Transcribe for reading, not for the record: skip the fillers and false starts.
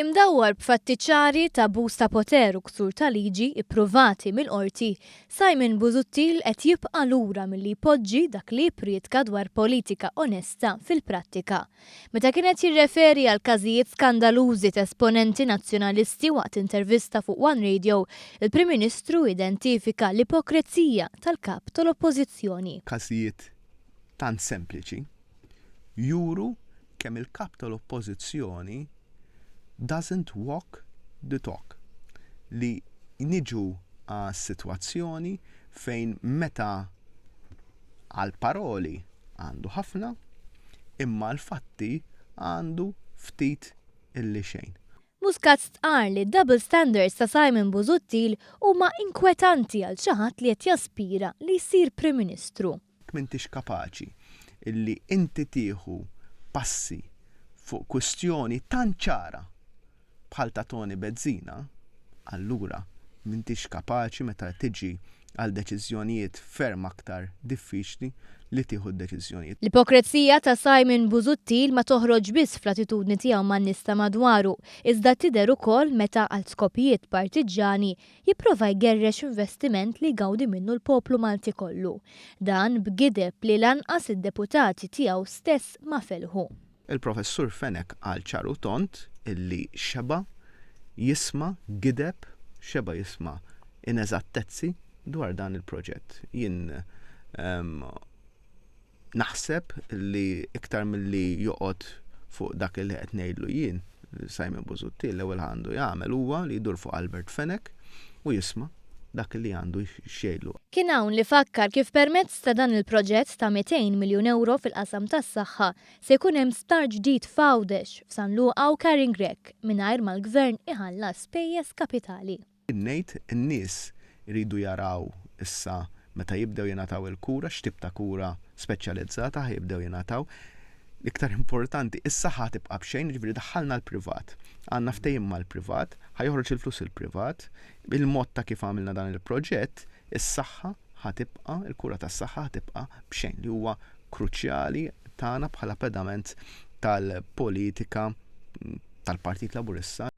Imdawwar b'fatti ċari ta' abbuż ta' poter u ksur ta' liġi ippruvati mill-qorti, Simon Busuttil qed jibqa' lura milli jpoġġi dak li jipprijtka dwar politika onesta fil-prattika. Meta kien qed jirreferi għal każijiet skandalużi ta' esponenti nazzjonalisti waqt intervista fuq One Radio, il-Prim Ministru identifika l-ipokrezija tal-kap tal-Oppożizzjoni. Każijiet tant sempliċi juru kemm il-kap tal-Oppożizzjoni doesn't walk the talk. Li niġu għas situazzjoni fejn meta għal paroli għandu ħafna, imma l-fatti għandu ftit illi xejn. Muscat stqar li double standards ta' Simon Busuttil huma inkwetanti għal xi ħadd li qed jaspira li jsir Prim Ministru. M'intix kapaċi illi inti tieħu passi fuq kwestjoni tant ċara bħal ta' toni bezzina, allura m'intix kapaċi meta tiġi għal deċiżjonijiet ferm aktar diffiċli li tieħu d-deċiżjonijiet. L-ipokrezija ta' Simon Busuttil ma toħroġ biss fl-attitudni tiegħu man-nies ta' madwaru, iżda tidher ukoll meta għal skopijiet partiġani jipprova jgerrex investiment li jgawdi minnu l-poplu Malti kollu. Dan b'gideb li lanqas id-deputati tiegħu stess ma felħu. Il-professur Fenek għal ċaru tont illi xeba jisma gideb, xeba jisma ineżattezzi dwar dan il-proġett. Jien naħseb li iktar milli joqgħod fuq dak li qed ngħidlu jien, Simon Busuttil l-ewwel għandu jagħmel huwa li jdur fuq Albert Fenek u jisma' dak li għandu xejlu. Kien hawn li fakkar kif permezz ta' dan il-proġett ta' 200 miljun euro fil-qasam tas-saħħa se jkun hemm sptar ġdid f'Għawdex f'San Luqa u Caringrek mingħajr mal-Gvern iħallas spejjeż kapitali. Ngħid in-nies iridu jaraw issa meta jibdew jingħataw il-kura x'tip ta' kura speċjalizzata jibdew jingħataw. L-iktar importanti, is-saħħa tibqa' b'xejn, ġifieri daħħalna l-privat. Għandna ftehim mal-privat, ħajħorġ il-flus il-privat, bil-mod ta' kif għamilna dan il-proġett, is-saħħa ħatibqa', il-kura tas-saħħa ħatibqa' b'xejn li huwa kruċjali tagħna bħala pedament tal-politika tal-Partit Laburista.